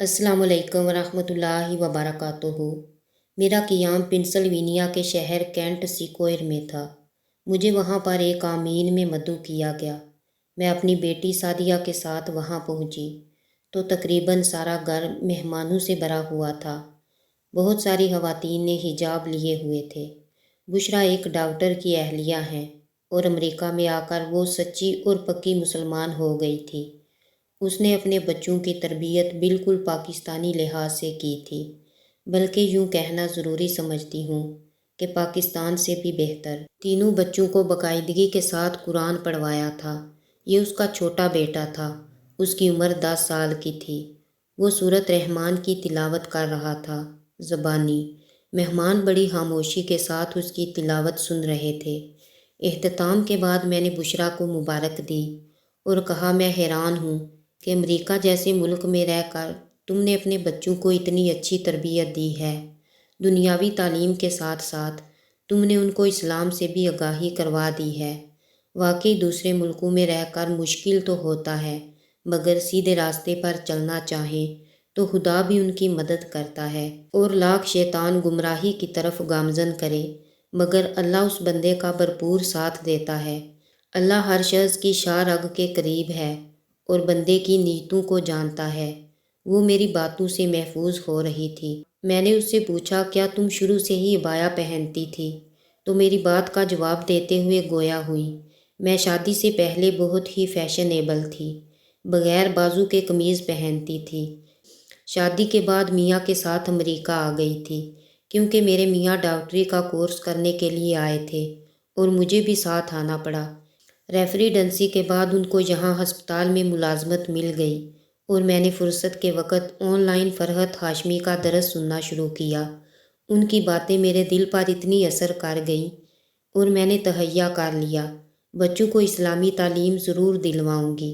अस्सलाम वालेकुम वरहमतुल्लाहि वबरकातुहू। मेरा क़ियाम पेंसिल्वेनिया के शहर कैंट सिकोयर में था। मुझे वहाँ पर एक आमीन में मदऊ किया गया। मैं अपनी बेटी सादिया के साथ वहाँ पहुँची तो तकरीबन सारा घर मेहमानों से भरा हुआ था। बहुत सारी ख़वातीन ने हिजाब लिए हुए थे। बुशरा एक डॉक्टर की अहलिया हैं और अमेरिका में आकर वो सच्ची और पक्की मुसलमान हो गई थी। उसने अपने बच्चों की तरबियत बिल्कुल पाकिस्तानी लिहाज से की थी, बल्कि यूँ कहना ज़रूरी समझती हूँ कि पाकिस्तान से भी बेहतर। तीनों बच्चों को बाकायदगी के साथ कुरान पढ़वाया था। ये उसका छोटा बेटा था। उसकी उम्र 10 साल की थी। वो सूरत रहमान की तिलावत कर रहा था, ज़बानी। मेहमान बड़ी खामोशी के साथ उसकी तिलावत सुन रहे थे। इख्तिताम के बाद मैंने बुशरा को मुबारक दी और कहा, मैं हैरान हूँ कि अमेरिका जैसे मुल्क में रहकर तुमने अपने बच्चों को इतनी अच्छी तरबियत दी है। दुनियावी तालीम के साथ साथ तुमने उनको इस्लाम से भी आगाही करवा दी है। वाकई दूसरे मुल्कों में रहकर मुश्किल तो होता है, मगर सीधे रास्ते पर चलना चाहें तो खुदा भी उनकी मदद करता है और लाख शैतान गुमराही की तरफ गामजन करे, मगर अल्लाह उस बंदे का भरपूर साथ देता है। अल्लाह हर शख्स की शाह रग के करीब है और बंदे की नीयतों को जानता है। वो मेरी बातों से महफूज हो रही थी। मैंने उससे पूछा, क्या तुम शुरू से ही अबाया पहनती थी? तो मेरी बात का जवाब देते हुए गोया हुई, मैं शादी से पहले बहुत ही फैशनेबल थी, बग़ैर बाजू के कमीज़ पहनती थी। शादी के बाद मियाँ के साथ अमेरिका आ गई थी, क्योंकि मेरे मियाँ डॉक्टरी का कोर्स करने के लिए आए थे और मुझे भी साथ आना पड़ा। रेफरेंसी के बाद उनको यहाँ हस्पताल में मुलाजमत मिल गई और मैंने फुर्सत के वक़्त ऑनलाइन फ़रहत हाशमी का दरस सुनना शुरू किया। उनकी बातें मेरे दिल पर इतनी असर कर गईं और मैंने तहैया कर लिया, बच्चों को इस्लामी तालीम ज़रूर दिलवाऊंगी,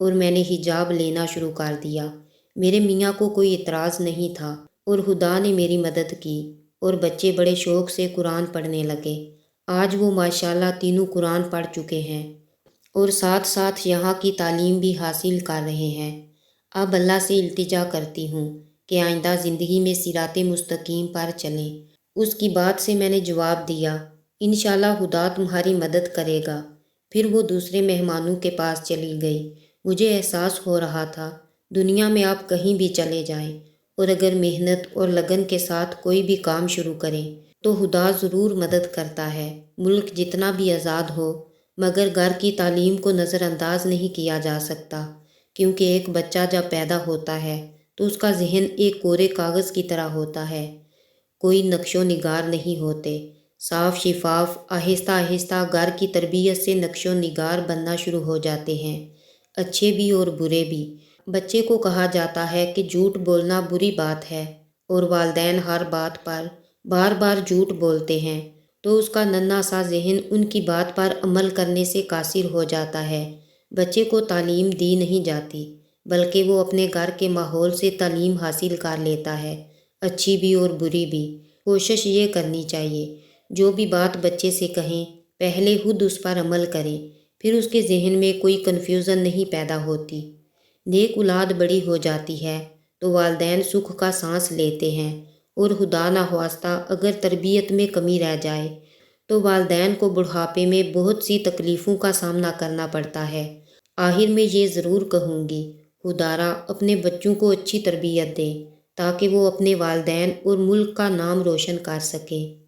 और मैंने हिजाब लेना शुरू कर दिया। मेरे मियाँ को कोई इतराज़ नहीं था और खुदा ने मेरी मदद की और बच्चे बड़े शौक़ से कुरान पढ़ने लगे। आज वो माशाल्लाह तीनों कुरान पढ़ चुके हैं और साथ साथ यहाँ की तालीम भी हासिल कर रहे हैं। अब अल्लाह से इल्तिजा करती हूँ कि आइंदा ज़िंदगी में सिराते मुस्तकीम पर चलें। उसकी बात से मैंने जवाब दिया, इंशाल्लाह खुदा तुम्हारी मदद करेगा। फिर वो दूसरे मेहमानों के पास चली गई। मुझे एहसास हो रहा था, दुनिया में आप कहीं भी चले जाएं और अगर मेहनत और लगन के साथ कोई भी काम शुरू करें तो खुदा ज़रूर मदद करता है। मुल्क जितना भी आज़ाद हो, मगर घर की तालीम को नज़रअंदाज नहीं किया जा सकता, क्योंकि एक बच्चा जब पैदा होता है तो उसका जहन एक कोरे कागज़ की तरह होता है। कोई नक्शो निगार नहीं होते। साफ शिफाफ आहिस्ता आहिस्ता घर की तरबियत से नक्शो निगार बनना शुरू हो जाते हैं, अच्छे भी और बुरे भी। बच्चे को कहा जाता है कि झूठ बोलना बुरी बात है और वालिदैन हर बात पर बार बार झूठ बोलते हैं, तो उसका नन्हा सा जहन उनकी बात पर अमल करने से कासिर हो जाता है। बच्चे को तालीम दी नहीं जाती, बल्कि वो अपने घर के माहौल से तालीम हासिल कर लेता है, अच्छी भी और बुरी भी। कोशिश ये करनी चाहिए, जो भी बात बच्चे से कहें पहले खुद उस पर अमल करें, फिर उसके जहन में कोई कन्फ्यूज़न नहीं पैदा होती। नेक औलाद बड़ी हो जाती है तो वालिदैन सुख का सांस लेते हैं, और खुदा ना ख्वास्ता अगर तरबियत में कमी रह जाए तो वालिदैन को बुढ़ापे में बहुत सी तकलीफ़ों का सामना करना पड़ता है। आखिर में ये ज़रूर कहूँगी, खुदारा अपने बच्चों को अच्छी तरबियत दें ताकि वो अपने वालिदैन और मुल्क का नाम रोशन कर सकें।